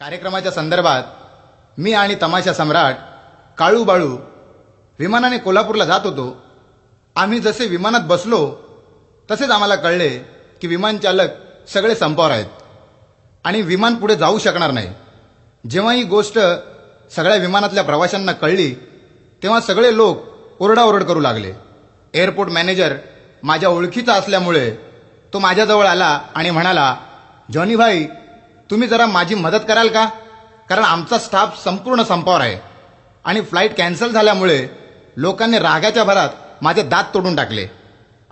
कार्यक्रमाच्या संदर्भात मी आणि तमाशा सम्राट काळू बाळू विमानाने कोल्हापूरला जात होतो. आम्ही जसे विमानात बसलो तसेच आम्हाला कळले की विमान चालक सगळे संपावर आहेत आणि विमान पुढे जाऊ शकणार नाही. जेव्हा ही गोष्ट सगळ्या विमानातल्या प्रवाशांना कळली तेव्हा सगळे लोक ओरडाओरड करू लागले. एअरपोर्ट मॅनेजर माझ्या ओळखीचा असल्यामुळे तो माझ्याजवळ आला आणि म्हणाला, जॉनी भाई तुम्ही जरा माझी मदत कराल का, कारण आमचा स्टाफ संपूर्ण संपावर आहे आणि फ्लाईट कॅन्सल झाल्यामुळे लोकांनी रागाच्या भरात माझे दात तोडून टाकले.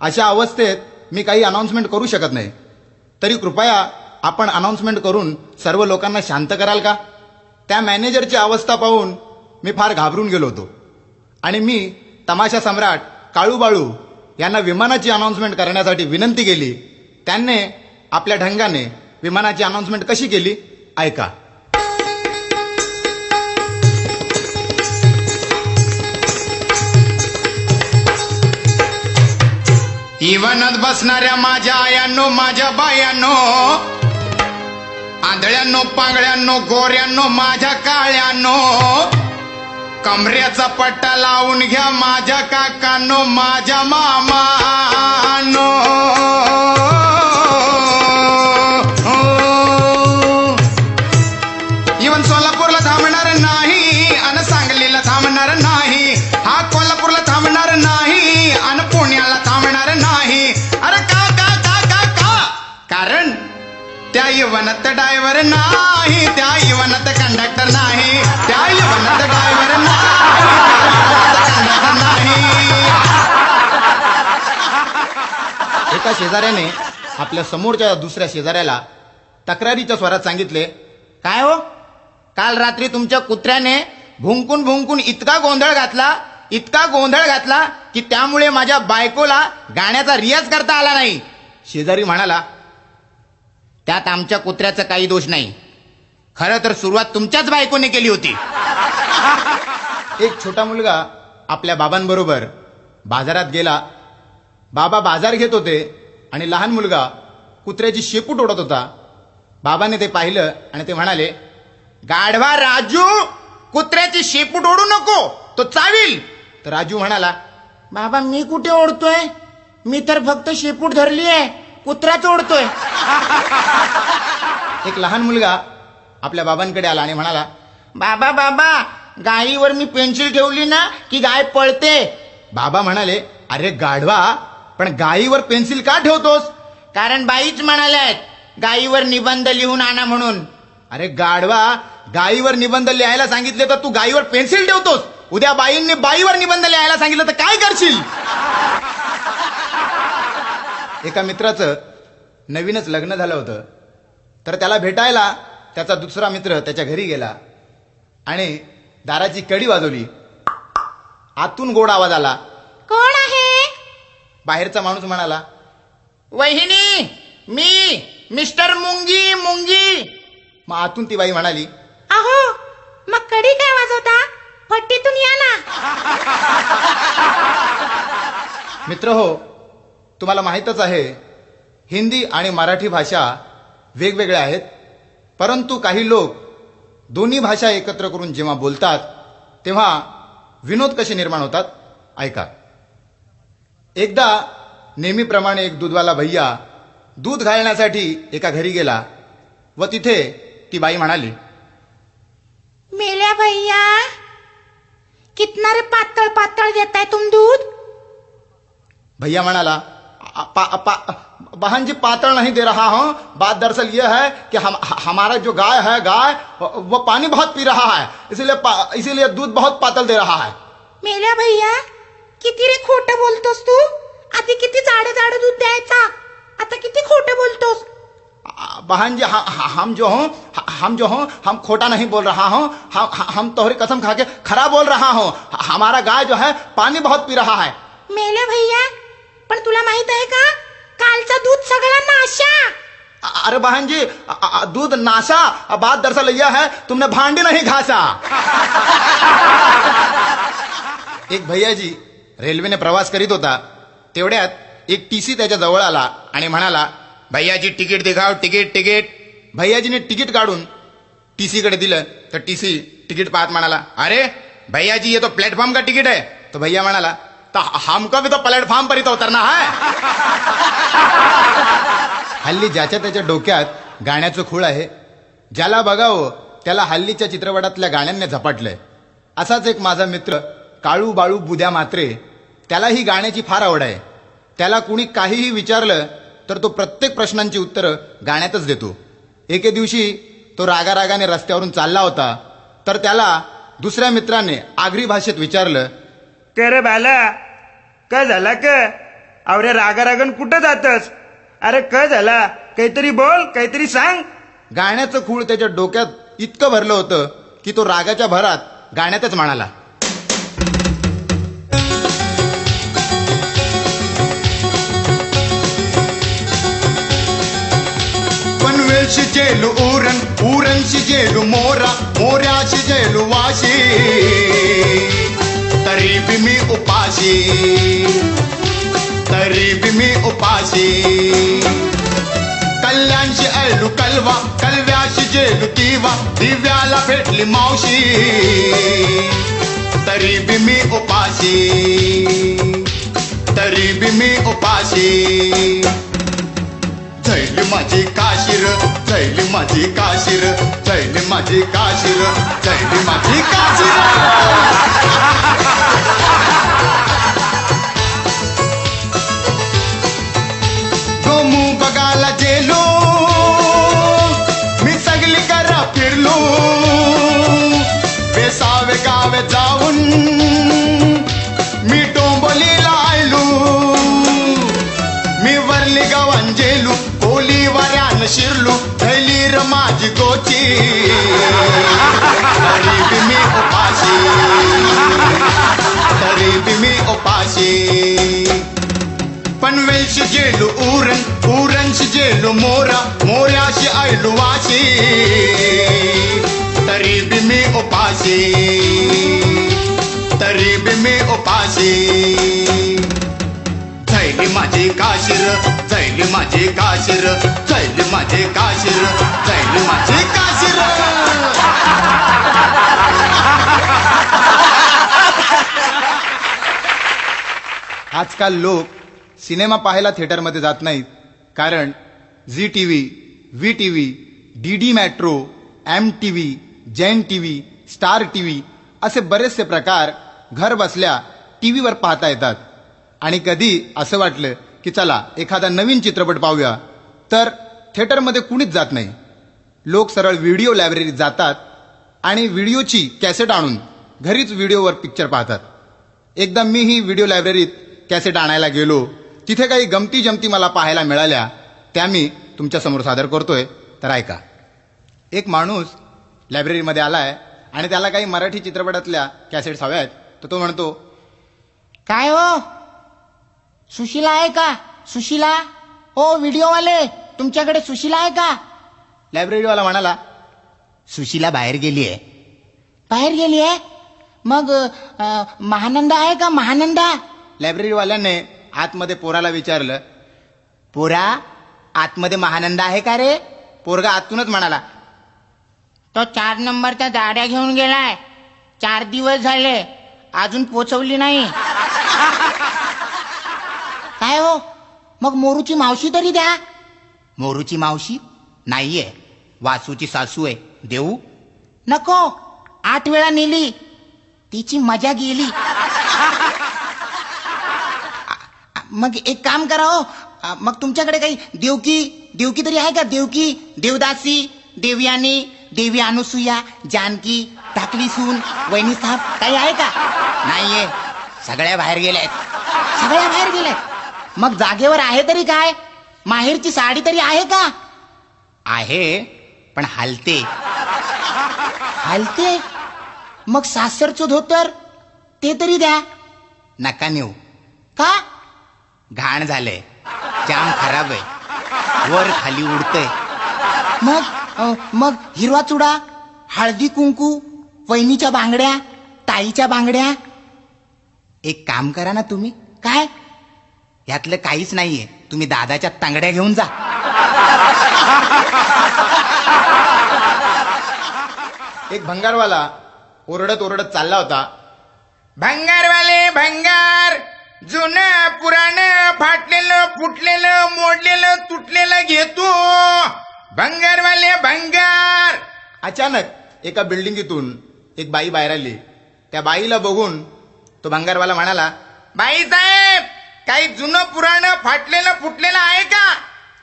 अशा अवस्थेत मी काही अनाउन्समेंट करू शकत नाही, तरी कृपया आपण अनाउन्समेंट करून सर्व लोकांना शांत कराल का. त्या मॅनेजरची अवस्था पाहून मी फार घाबरून गेलो होतो आणि मी तमाशा सम्राट काळू बाळू यांना विमानाची अनाउन्समेंट करण्यासाठी विनंती केली. त्यांनी आपल्या ढंगाने विमानाची अनाउन्समेंट कशी केली ऐका. इवनात बसणाऱ्या माझ्या आयांनो, माझ्या बायांनो, आंधळ्यांनो, पांगळ्यांनो, गोऱ्यांनो, माझ्या काळ्यांनो, कमरेचा पट्टा लावून घ्या माझ्या काकांनो, माझ्या मामांनो. इवन सोलापूरला थांबणार नाही आणि सांगलीला थांबणार नाही, हा कोल्हापूरला थांबणार नाही आणि पुण्याला थांबणार नाही. अरे का का का का का कारण त्या इवनात ड्रायव्हर नाही, त्या इवनात कंडक्टर नाही, त्या इवनात ड्रायव्हर नाही. एका शेजाऱ्याने आपल्या समोरच्या दुसऱ्या शेजाऱ्याला तक्रारीच्या स्वरात सांगितले, काय हो, काल रात्री तुमच्या कुत्र्याने भुंकून भुंकून इतका गोंधळ घातला की त्यामुळे माझ्या बायकोला गाण्याचा रियाज करता आला नाही. शेजारी म्हणाला, त्यात आमच्या कुत्र्याचा काही दोष नाही, खरं तर सुरुवात तुमच्याच बायकोने केली होती. एक छोटा मुलगा आपल्या बाबांबरोबर बाजारात गेला. बाबा बाजार घेत होते आणि लहान मुलगा कुत्र्याची शेपूट ओढत होता. बाबाने ते पाहिलं आणि ते म्हणाले, गाढवा राजू, कुत्र्याची शेपूट ओढू नको, तो चावील. तर राजू म्हणाला, बाबा मी कुठे ओढतोय, मी तर फक्त शेपूट धरली आहे, कुत्र्याच ओढतोय. एक लहान मुलगा आपल्या बाबांकडे आला आणि म्हणाला, बाबा बाबा, गायीवर मी पेन्सिल ठेवली ना की गाय पळते. बाबा म्हणाले, अरे गाढवा, पण गायीवर पेन्सिल का ठेवतोस. कारण बाईच म्हणाल्यात गायीवर निबंध लिहून आणा म्हणून. अरे गाढवा, गायीवर निबंध लिहायला सांगितले तर तू गायीवर पेन्सिल ठेवतोस. उद्या बाईंनी बाईवर निबंध लिहायला सांगितलं तर काय करशील. एका मित्राचं नवीनच लग्न झालं होतं, तर त्याला भेटायला त्याचा दुसरा मित्र त्याच्या घरी गेला आणि दाराची कडी वाजवली. आतून गोड आवाज आला, कोण आहे. बाहेरचा माणूस म्हणाला, वहिनी, मी मिस्टर मुंगी मुंगी. मग आतून ती बाई म्हणाली, अहो मग कडी काय वाजवता, पट्टीतून या ना. मित्र हो, तुम्हाला माहीतच आहे हिंदी आणि मराठी भाषा वेगवेगळ्या आहेत, परंतु काही लोक दोन्ही भाषा एकत्र करून जेव्हा बोलतात तेव्हा विनोद कसे निर्माण होतात ऐका. एकदा नेहमीप्रमाणे एक दूधवाला भैया दूध घालण्यासाठी एका घरी गेला व तिथे ती बाई म्हणाली, मेल्या भैया, कितना रे पातळ पातळ देताय तुम दूध. भैया म्हणाला, बहन जी पातळ नहीं दे रहा हूं, बात दरअसल यह है कि हमारा जो गाय है वो पानी बहुत पी रहा है, इसीलिए दूध बहुत पातळ दे रहा है. मेल्या भैया, किती रे खोटं बोलतोस तू. आधी किती जाडं जाडं दूध द्यायचा, आता किती खोटं बोलतोस. बहन जी, हम जो हो हम खोटा नहीं बोल रहा हूं, हम तोहरी कसम खा के खरा बोल रहा हूं. हमारा गाय जो है पानी बहुत पी रहा है. मेल्या भैया, पण तुला माहित आहे का, कालचा दूध सगळा नाशा. अरे बहन जी, दूध नाशा, बात दरअसल यह है तुमने भांडी नहीं घासा. एक भैयाजी रेल्वेने प्रवास करीत होता. तेवढ्यात एक टीसी त्याच्या जवळ आला आणि म्हणाला, भैयाजी तिकीट दिखाओ, तिकीट. भैयाजीने तिकीट काढून टीसी कडे दिलं तर टीसी तिकीट पाहत म्हणाला, अरे भैया जी ये तो प्लेटफॉर्म का तिकीट है. तो भैया म्हणाला, तो हमको भी तो प्लेटफॉर्म पर ही तो उतरना है. हल्ली ज्याच्या त्याच्या डोक्यात गाण्याचं खूळ आहे. ज्याला बघावं त्याला हल्लीच्या चित्रपटातल्या गाण्यांनी झपाटलंय. असाच एक माझा मित्र काळू बाळू बुद्या मात्रे, त्यालाही गाण्याची फार आवड आहे. त्याला कुणी काहीही विचारलं तर तो प्रत्येक प्रश्नांची उत्तरं गाण्यातच देतो. एके दिवशी तो रागारागाने रस्त्यावरून चालला होता तर त्याला दुसऱ्या मित्राने आगरी भाषेत विचारलं, काय रे बाला, काय झाला का? अरे रागारागन कुठं जातस? अरे काय झाला? काहीतरी बोल, काहीतरी सांग. गाण्याचं खूळ त्याच्या डोक्यात इतकं भरलं होतं की तो रागाच्या भरात गाण्यातच म्हणाला. पनवेल शिजेलू उरण, उरण शिजेलू मोरा, मोऱ्या शिजेलू वाशी, तरी बी मी उपाशी, तरी बी मी उपाशी. कल्याणशी ऐलू कलवा, कलव्याशी जेलू दिवा, दिव्याला भेटली मावशी, तरी बी मी उपाशी, तरी बी मी उपाशी. जैली माझी काशीर, जैली माझी काशीर, जैली माझी काशीर, जैली माझी काशीर. गोमू बघायला जेलो, मी सगळी करा फिरलो, बेसावे गावे जाऊन मी डोंबोलीला आयलो, मी वरली गावान जेलू, कोली वाऱ्यान शिरलू, थैली र माझी गोची, तरी बी मी उपाशी, तरी बी मी उपाशी. पनवेलशी जेलू उरण, उरणशी जेलू मोरा, मोऱ्याशी ऐलू वाशी, तरी बी मी उपाशी, तरी बी मी उपाशी. जैली माझी काशीर, जैली माझी काशीर, जैली माझी काशीर, जैली माझी काशीर. आजकाल लोक सिनेमा पाहायला थिएटरमध्ये जात नाहीत, कारण Zee TV, V TV, DD Metro, MTV, Jain TV, Star TV असे बरेचसे प्रकार घर बसल्या टीव्हीवर पाहता येतात. आणि कधी असं वाटलं की चला एखादा नवीन चित्रपट पाहूया तर थिएटरमध्ये कुणीच जात नाही. लोक सरळ व्हिडिओ लायब्ररीत जातात आणि व्हिडिओची कॅसेट आणून घरीच व्हिडिओवर पिक्चर पाहतात. एकदा मीही व्हिडिओ लायब्ररीत कॅसेट आणायला गेलो. तिथे काही गमती जमती मला पाहायला मिळाल्या, त्या मी तुमच्यासमोर सादर करतोय, तर ऐका. एक माणूस लायब्ररीमध्ये आलाय आणि त्याला काही मराठी चित्रपटातल्या कॅसेट्स हव्या आहेत. तर तो म्हणतो, काय हो, सुशीला आहे का? सुशीला हो, व्हिडिओवाले तुमच्याकडे सुशीला आहे का? लायब्ररीवाला म्हणाला, सुशीला बाहेर गेली आहे. बाहेर गेली आहे? मग महानंदा आहे का? महानंदा? लायब्ररीवाल्याने आतमध्ये पोराला विचारलं, पोरा आतमध्ये महानंदा आहे का रे? पोरगा आतूनच म्हणाला, तो 4 नंबरच्या गाड्या घेऊन गेलाय. 4 दिवस झाले, अजून पोचवली नाही. काय हो, मग मोरूची मावशी तरी द्या. मोरूची मावशी नाहीये, वासूची सासू आहे. देऊ? नको, 8 वेळा नेली, तिची मजा गेली. मग एक काम करा हो, मग तुमच्याकडे काही देवकी तरी आहे का? देवकी, देवदासी, देवयानी, देवी अनुसुया, जानकी, टाकली सून, वहिनी साहेब काही आहे का? नाहीये, सगळ्या बाहेर गेल्यात. सगळ्या बाहेर गेल्यात? मग जागेवर आहे तरी काय? माहेरची साडी तरी आहे का? आहे, पण हलते. हलते? मग सासरचं धोतर ते तरी द्या. नका नेऊ. का? घाण झालंय, जाम खराब आहे, वर खाली उडतंय. मग हिरवा चुडा, हळदी कुंकू, वहिनीच्या बांगड्या, ताईच्या बांगड्या. एक काम करा ना तुम्ही. काय? यातलं काहीच नाहीये, तुम्ही दादाच्या तांगड्या घेऊन जा. एक भंगारवाला ओरडत ओरडत चालला होता. भंगारवाले भंगार, जुनं पुराणं फाटलेलं फुटलेलं मोडलेलं तुटलेलं घेतो. भंगारवाले भंगार. अचानक एका बिल्डिंगीतून एक बाई बाहेर आली. त्या बाईला बघून तो भंगारवाला म्हणाला, बाईसाहेब, काही जुनं पुराणं फाटलेलं फुटलेलं आहे का?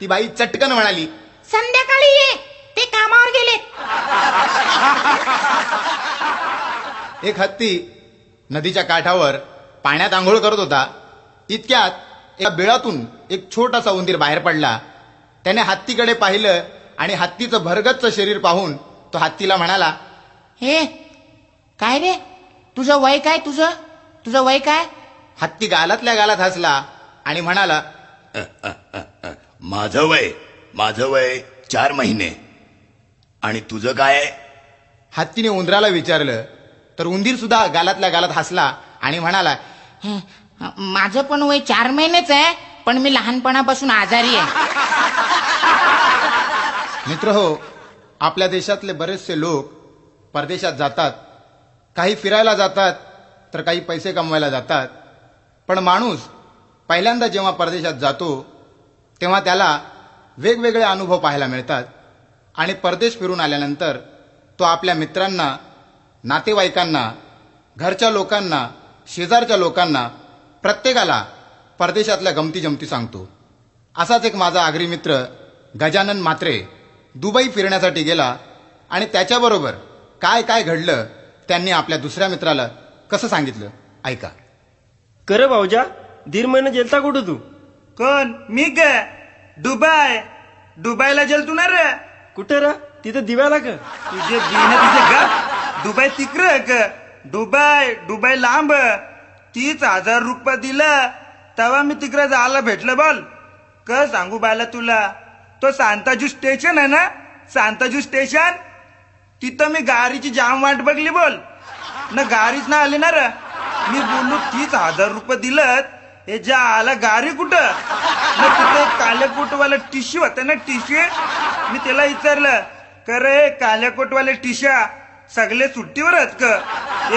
ती बाई चटकन म्हणाली, संध्याकाळी ये, ते कामावर गेलेत. एक हत्ती नदीच्या काठावर पाण्यात आंघोळ करत होता. इतक्यात एका बिळातून एक छोटासा उंदीर बाहेर पडला. त्याने हत्तीकडे पाहिलं आणि हत्तीचं भरगच्च शरीर पाहून तो हत्तीला म्हणाला, हे काय रे, तुझं वय काय? तुझं वय काय? हत्ती गालातल्या गालात हसला आणि म्हणाला, माझं वय 4 महिने. आणि तुझं काय आहे? हत्तीने उंदराला विचारलं तर उंदीर सुद्धा गालातल्या गालात हसला आणि म्हणाला, माझं पण वय 4 महिनेच आहे, पण मी लहानपणापासून आजारी आहे. मित्र हो, आपल्या देशातले बरेचसे लोक परदेशात जातात. काही फिरायला जातात तर काही पैसे कमवायला जातात. पण माणूस पहिल्यांदा जेव्हा परदेशात जातो तेव्हा त्याला वेगवेगळे अनुभव पाहायला मिळतात. आणि परदेश फिरून आल्यानंतर तो आपल्या मित्रांना, नातेवाईकांना, घरच्या लोकांना, शेजारच्या लोकांना, प्रत्येकाला परदेशातल्या गमती जमती सांगतो. असाच एक माझा आगरी मित्र गजानन म्हात्रे दुबई फिरण्यासाठी गेला आणि त्याच्याबरोबर काय काय घडलं त्यांनी आपल्या दुसऱ्या मित्राला कसं सांगितलं, ऐका. कर भाऊजा, 1.5 महिना जेलता कुठं तू? कोण? मी ग? दुबईला गेलतो ना रे. कुठं रा? तिथं दिव्याला का? तुझे बिन तुझे ग. दुबई तिकडं ग. दुबई लांब. 30,000 रुपये दिलं तेव्हा मी तिकडे जायला भेटलं. बोल क सांगू बायला तुला. तो सांताजू स्टेशन आहे ना, सांताजू स्टेशन, तिथं मी गाडीची जाम वाट बघली. बोल ना, गाडीच ना आली ना रे. मी बोललो 30,000 रुपये दिलं, हे ज्या आला गाडी कुठं ना, तिथे काल्याकोटवाला टिशी होता ना, टिशी. मी त्याला विचारलं, करे काल्याकोटवाले टिशा सगळे सुट्टीवरच का?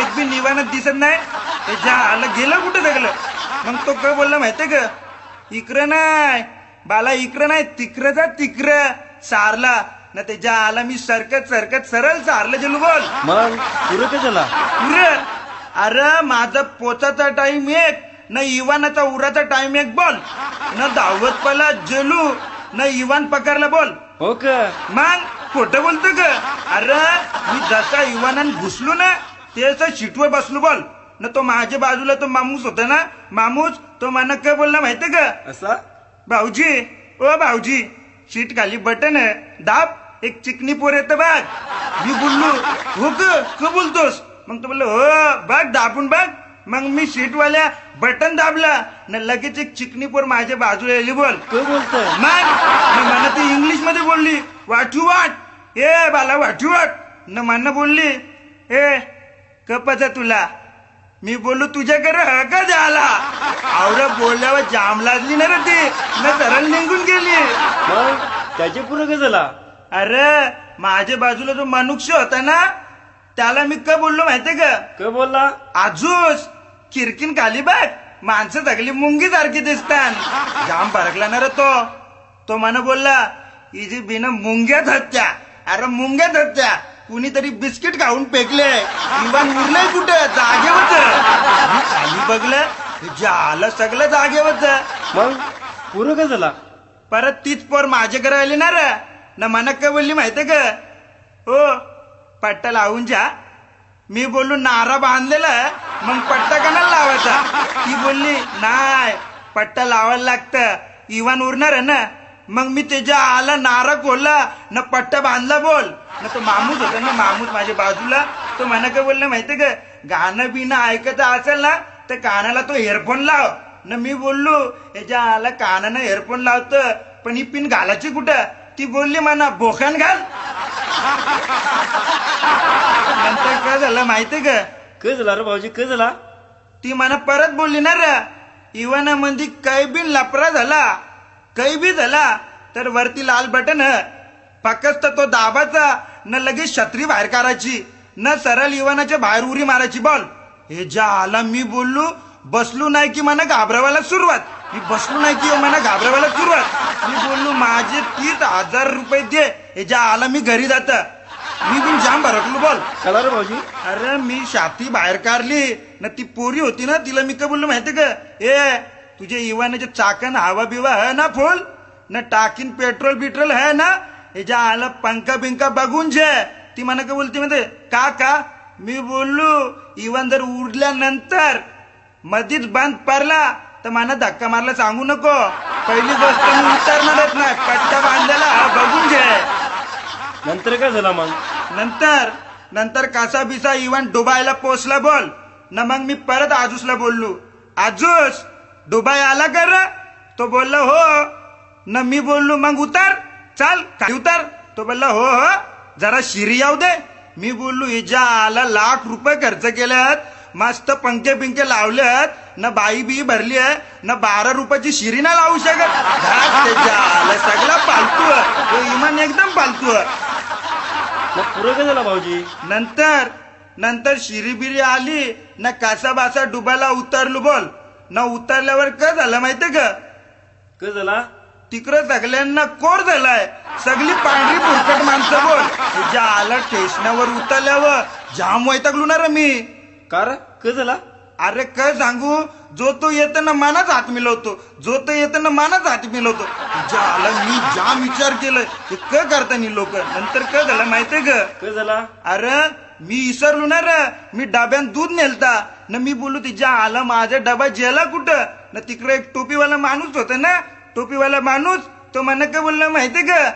एक बी निवानात दिसत नाही. हे ज्या आला गेलं कुठं सगळं? मग तो काय बोलला माहितीये का, इकडं नाही बाला, इकडं नाही, तिकडं जा, तिकडं सारला ना. त्याच्या आला मी सरकत सरळ सारलं गेलो. बोल मग पुरं का झाला? पुरं? अरे माझा पोचाचा टाइम एक ना, इवानाचा उराचा टाइम एक. बोल ना, धावत पला जेलू ना, इवान पकडला. बोल हो का? मग खोटं बोलतो का? अरे मी जसा इवानान घुसलो ना, त्याचा सीटवर बसलो. बोल ना, तो माझ्या बाजूला तो मामूस होता ना, मामूस, तो मला काय बोलला माहितीये का, असा, भाऊजी, ओ भाऊजी, सीट खाली बटन आहे, दाब, एक चिकनी पोर येतं बघ. मी बोललो, हो का बोलतोस? मग तो बोललो, हो बघ, दाबून बघ. मग मी सीटवाल्या बटन दाबला ना, लगेच एक चिकनी पोर माझ्या बाजूला येली. बोल काय बोलतोय? मग मला ती इंग्लिश मध्ये बोलली, वाटू वाट, ए बाला वाटू वाट न. मला बोलली, ए कपाचा तुला. मी बोललो, तुझ्याकडे का झाला? आवडा बोलल्यावर जाम लागली ना रे ती, न सरळ निघून गेली. मग त्याचे पुरं का झाला? अरे माझ्या बाजूला जो मनुष्य होता ना, त्याला मी काय बोललो माहितीये का, काय बोलला? आजूस खिरकीन खाली बघ, माणसं सगळी मुंगी सारखी दिसतात. जाम फरकला ना रे तो मला बोलला, इजी बिना मुंग्यात हत्या. अरे मुंग्यात हत्या, कुणीतरी बिस्किट खाऊन फेकले, इवान उरलंय कुठं? जागेवरच. मी खाली बघलं, झालं सगळं जागेवरच. मग पुरं का झाला? परत तीच पोर माझ्याकडे आली ना रे, ना मला काय बोलली माहितीये का, हो पट्टा लावून जा. मी बोललो, नारा बांधलेला, मग पट्टा कणाला लावायचा? ती बोलली, नाही पट्टा लावायला लागतं, इवान उरणार आहे ना. मग मी त्याच्या आला नारा खोलला ना, पट्टा बांधला. बोल ना, तो मामूस होता ना, मामूस माझ्या बाजूला, तो मला काय बोलला माहितीये का, गाणं बिणं ऐकत असेल ना तर कानाला तो हेडफोन लाव ना. मी बोललो, याच्या आला कानानं हेडफोन लावतं, पण ही पिन घालायची कुठं? ती बोलली म्हणा, बोखान घाल. नंतर काय झालं माहितीये का, काय झाला रे भाऊजी, काय झाला? ती मला परत बोलली ना रे, इवाना मध्ये काही बी लफरा झाला, काही बी झाला तर वरती लाल बटन फक्त तो दाबाचा न लगेच छत्री बाहेर काढायची न सरळ इवानाच्या बाहेर उरी मारायची बॉल. हे ज्या आला मी बोललो बसलो नाही की मला घाबरावायला सुरुवात. मी बसलो नाही की मला घाबरावायला सुरुवात. मी बोललो माझे 30,000 रुपये दे. हे ज्या आला मी घरी जात. मी पण जाम भरकलो बोल. चला रे भाऊजी. अरे मी छाती बाहेर काढली ना. ती पोरी होती ना तिला मी काय बोललो माहिती का, ए तुझे इवानाचे चाकन हवा बिवा है ना फुल न टाकीन पेट्रोल बिट्रोल है ना. हे ज्या आला पंखा बिंका बघून जे. ती मला काय बोलते म्हणते का. मी बोललो इवन जर उरल्यानंतर मधीच बंद पडला तर मला धक्का मारला सांगू नको. पहिली गोष्ट मी उतरणारच नाही. कट्टा बांधलेला बघून घे. नंतर काय झालं मग? नंतर कासा बिसा इवन डुबायला पोचला बोल ना. मग मी परत आजूसला बोललो, आजूस डुबाय आला कर. तो बोलला हो ना. मी बोललो मग उतर चाल काय उतर. तो बोलला हो जरा शिरी येऊ दे. मी बोललो हिच्या आला लाख रुपये खर्च केल्यात, मस्त पंखे बिंके लावल्यात ना, बाई बी भरली आहे ना, 12 रुपयाची शिरी ना लावू शकत. त्याच्या आला सगळा पालतू. तो इमान एकदम पालतू. पुरं काय झालं भाऊजी? नंतर शिरी बिरी आली ना. कासा बासा डुबायला उतरलो बोल ना. उतरल्यावर काय झालं माहितीये का? काय झाला? तिकडं सगळ्यांना कोर झालाय. सगळी पांढरी पुरकट माणसं बोल. ज्या आला स्टेशनावर उतरल्यावर जाम वैतागलो ना रे मी. कार काय झाला? अरे काय सांगू, जो तो येताना मानाच हात मिळवतो. ज्या आला मी जाम विचार केलाय हे काय करतानी लोक. नंतर काय झालं माहितीये का? काय झाला? अरे मी विसरलो ना रे. मी डब्यात दूध नेलता ना. मी बोलू तिच्या आला माझा डबा जेला कुठं ना. तिकडे एक टोपीवाला माणूस होता ना. टोपीवाला माणूस तो मला काय बोलला माहितीये का,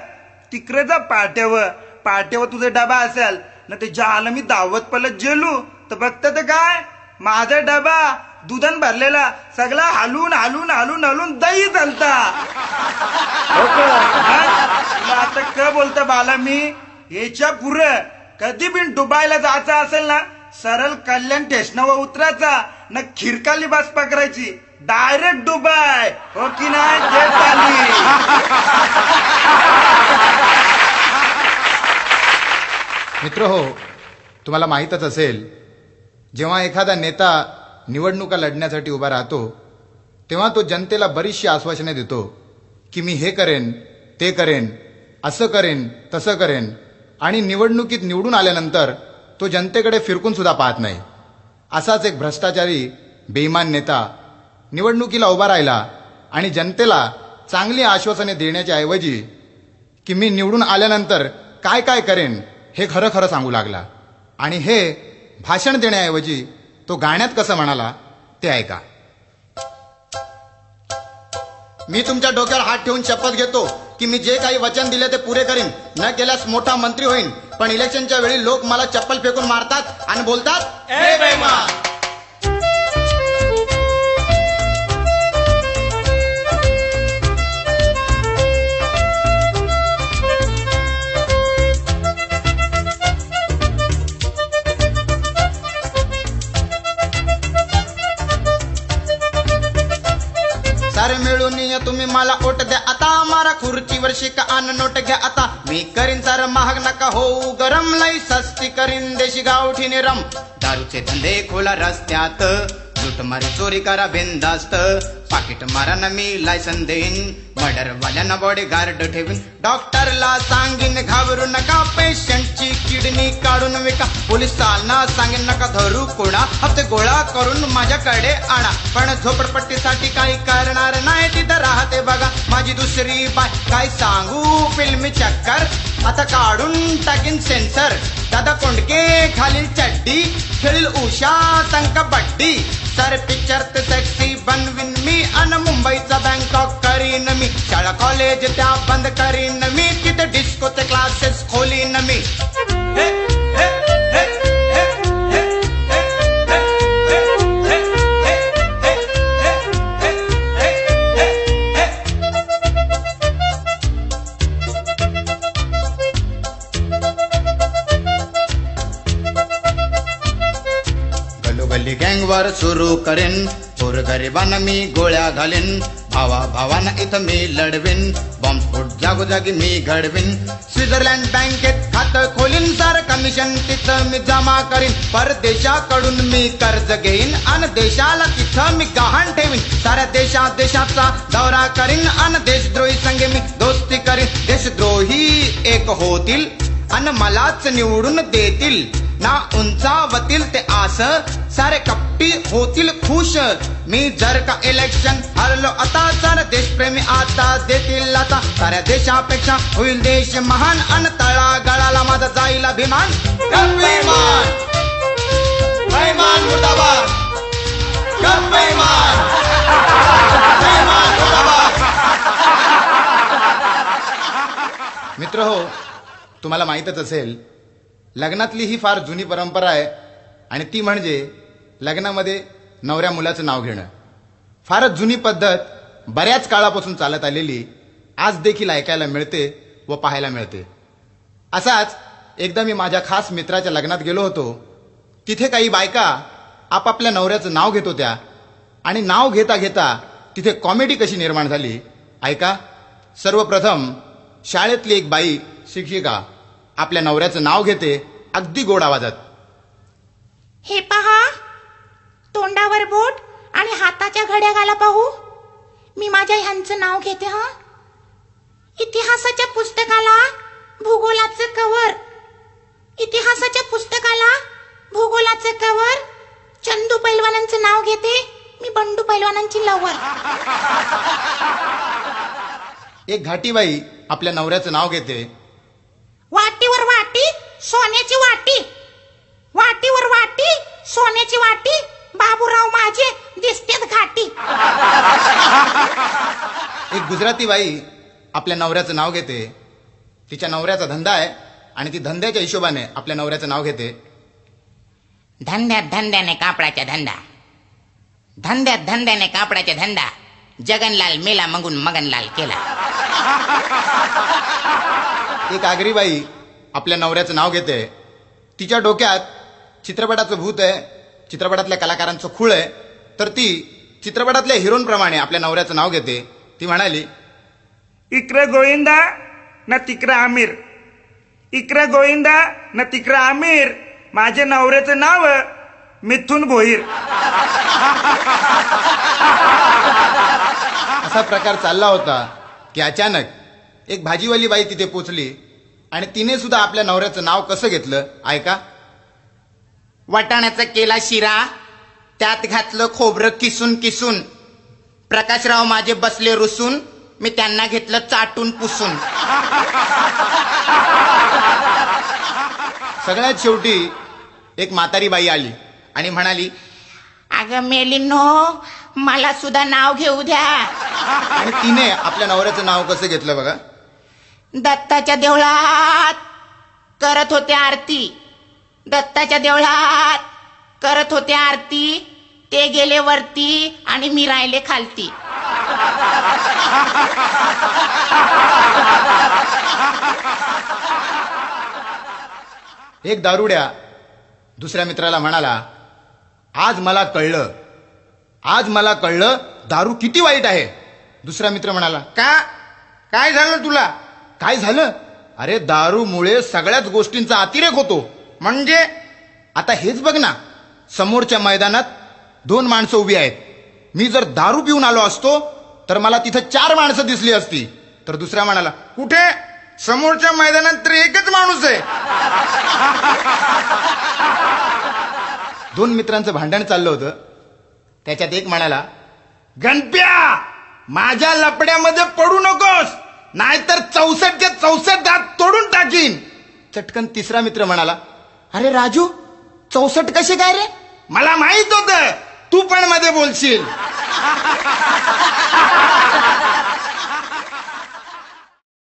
तिकडे जा पाट्यावर तुझा डबा असेल ना. ते ज्या आला मी दावत पलत जेलू तर बघता तर काय माझा डबा दुधान भरलेला सगळा हलून दही चालता. आता काय बोलता बाला मी. याच्या पुढे कधी बिन डुबायला जायचं असेल ना, सरळ कल्याण स्टेशनावर उतरायचा ना. खिरकाली बस पकडायची डायरेक्ट दुबई. हो की नाही? मित्र हो, तुम्हाला माहीतच असेल, जेव्हा एखादा नेता निवडणुका लढण्यासाठी उभा राहतो तेव्हा तो जनतेला बरीचशी आश्वासने देतो की मी हे करेन, ते करेन, असं करेन, तसं करेन. आणि निवडणुकीत निवडून आल्यानंतर तो जनतेकडे फिरकून सुद्धा पाहत नाही. असाच एक भ्रष्टाचारी बेईमान नेता निवडणुकीला उभा राहिला आणि जनतेला चांगली आश्वासने देण्याच्या ऐवजी की मी निवडून आल्यानंतर काय काय करेन हे खरं खरं सांगू लागला. आणि हे भाषण देण्याऐवजी तो गाण्यात कसं म्हणाला ते ऐका. मी तुमच्या डोक्यावर हात ठेवून शपथ घेतो की मी जे काही वचन दिले ते पुरे करीन. न केल्यास मोठा मंत्री होईन. पण इलेक्शनच्या वेळी लोक मला चप्पल फेकून मारतात आणि बोलतात ए बेईमान. सारे मिळून या तुम्ही मला ओट द्या आता. मारा खुर्चीवर शिका आन नोट घ्या आता. मी करीन सार महाग नका होऊ गरम. लई सस्ती करीन देशी गावठी निरम. दारूचे धंदे खोला रस्त्यात. लूटमारी चोरी करा बिंदास्त. पाकिट मारा ना मी लायसन देईन. मर्डरवाल्यांना बॉडीगार्ड ठेवीन. डॉक्टरला सांगीन घाबरू नका. पेशंटची किडनी काढून विका. पोलिसांना सांगेन नका धरू कोणा. हप्ते गोळा करून माझ्याकडे आणा. पण झोपडपट्टीसाठी काही करणार नाही. तिथं राहते बघा माझी दुसरी बाय. काय सांगू फिल्मी चक्कर. आता काढून टाकीन सेन्सर. दादा कोंडके खालील चड्डी. खेळील उषा संक बड्डी. सर पिक्चर ते सेक्सी बनवीन मी. अन मुंबईचा बँकॉक करीन मी. शाळा कॉलेज त्या बंद करीन मी. तिथे डिस्को ते क्लासेस खोलीन मी. गल्ली गँगवर सुरू करेन. गोरगरिबांना मी गोळ्या घालीन. भावा भावांना इथं मी लढवीन. बॉम्बस्फोट जागोजागी मी घडवीन. स्वित्झर्लंड बँकेत खातं खोलीन, सारं कमिशन तिथं मी जमा करीन. परदेशाकडून मी कर्ज घेईन आणि देशाला तिथं मी गहाण ठेवीन. साऱ्या देशाचा दौरा करीन आणि देशद्रोही संगे मी दोस्ती करीन. देशद्रोही एक होतील आणि मलाच निवडून देतील. ना उंचावतील ते आस, सारे कपटी होतील खुश. मी जर का इलेक्शन हरलो आता, सारे देशप्रेमी आता देतील आता. साऱ्या देशापेक्षा होईल देश महान आणि तळागाळाला माझा जाईल अभिमान. बेईमान बेईमान मुर्दाबाद, बेईमान बेईमान मुर्दाबाद. मित्र हो, तुम्हाला माहीतच असेल, लग्नातली ही फार जुनी परंपरा आहे आणि ती म्हणजे लग्नामध्ये नवऱ्या मुलाचं नाव घेणं. फारच जुनी पद्धत, बऱ्याच काळापासून चालत आलेली, आज देखील ऐकायला मिळते व पाहायला मिळते. असाच एकदा मी माझ्या खास मित्राच्या लग्नात गेलो होतो. तिथे काही बायका आपापल्या नवऱ्याचं नाव घेत होत्या आणि नाव घेता घेता तिथे कॉमेडी कशी निर्माण झाली ऐका. सर्वप्रथम शाळेतली एक बाई शिक्षिका आपल्या नवऱ्याचं नाव घेते अगदी गोड आवाजात. हे पहा, तोंडावर बोट आणि हाताच्या घड्या घाला पाहू. मी माझ्या ह्यांचं नाव घेते. हा, इतिहासाच्या पुस्तकाला भूगोलाचं कवर, इतिहासाच्या पुस्तकाला भूगोलाचं कवर. चंदू पैलवानांचं नाव घेते मी, बंडू पैलवानांची लवर. एक घाटीबाई आपल्या नवऱ्याचं नाव घेते. वाटीवर वाटी सोन्याची वाटी, वाटीवर वाटी सोन्याची वाटी. बाबूराव माझे दिसतेत घाटी. एक गुजराती बाई आपल्या नवऱ्याचं नाव घेते. तिच्या नवऱ्याचा धंदा आहे आणि ती धंद्याच्या हिशोबाने आपल्या नवऱ्याचं नाव घेते. धंद्यात धंद्याने कापडाचा धंदा, धंद्यात धंद्याने कापडाचा धंदा. जगनलाल मेला मगून मगनलाल केला. एक आगरीबाई आपल्या नवऱ्याचं नाव घेते. तिच्या डोक्यात चित्रपटाचं भूत आहे, चित्रपटातल्या कलाकारांचं खूळ आहे, तर ती चित्रपटातल्या हिरोनप्रमाणे आपल्या नवऱ्याचं नाव घेते. ती म्हणाली, इकडं गोविंदा ना तिकडं आमिर, इकडं गोविंदा ना तिकडं आमिर. माझ्या नवऱ्याचं नाव मिथुन भोईर. असा प्रकार चालला होता की अचानक एक भाजीवाली बाई तिथे पोचली आणि तिने सुद्धा आपल्या नवऱ्याचं नाव कसं घेतलं ऐका. वाटाण्याचा केला शिरा, त्यात घातलं खोबरं किसून किसून. प्रकाशराव माझे बसले रुसून, मी त्यांना घेतलं चाटून पुसून. सगळ्यात शेवटी एक म्हातारी बाई आली आणि म्हणाली, अगं मेलीनो, मला सुद्धा नाव घेऊ द्या. आणि तिने आपल्या नवऱ्याचं नाव कसं घेतलं बघा. दत्ताच्या देवळात करत होते आरती, दत्ताच्या देवळात करत होते आरती. ते गेले वरती आणि मी राहिले खालती. एक दारुड्या दुसऱ्या मित्राला म्हणाला, आज मला कळलं, आज मला कळलं दारू किती वाईट आहे. दुसरा मित्र म्हणाला, काय झालं तुला? काय झालं? अरे दारूमुळे सगळ्याच गोष्टींचा अतिरेक होतो. म्हणजे? आता हेच बघ ना, समोरच्या मैदानात 2 माणसं उभी आहेत. मी जर दारू पिऊन आलो असतो तर मला तिथं 4 माणसं दिसली असती. तर दुसरा म्हणाला, कुठे? समोरच्या मैदानात तर एकच माणूस आहे. 2 मित्रांचं भांडण चाललं होतं. त्याच्यात एक म्हणाला, गणप्या, माझ्या लपड्यामध्ये पडू नकोस, नाहीतर 64चे 64 दात तोडून टाकीन. चटकन तिसरा मित्र म्हणाला, अरे राजू, 64 कसे काय रे? मला माहित होतं तू पण मध्ये बोलशील.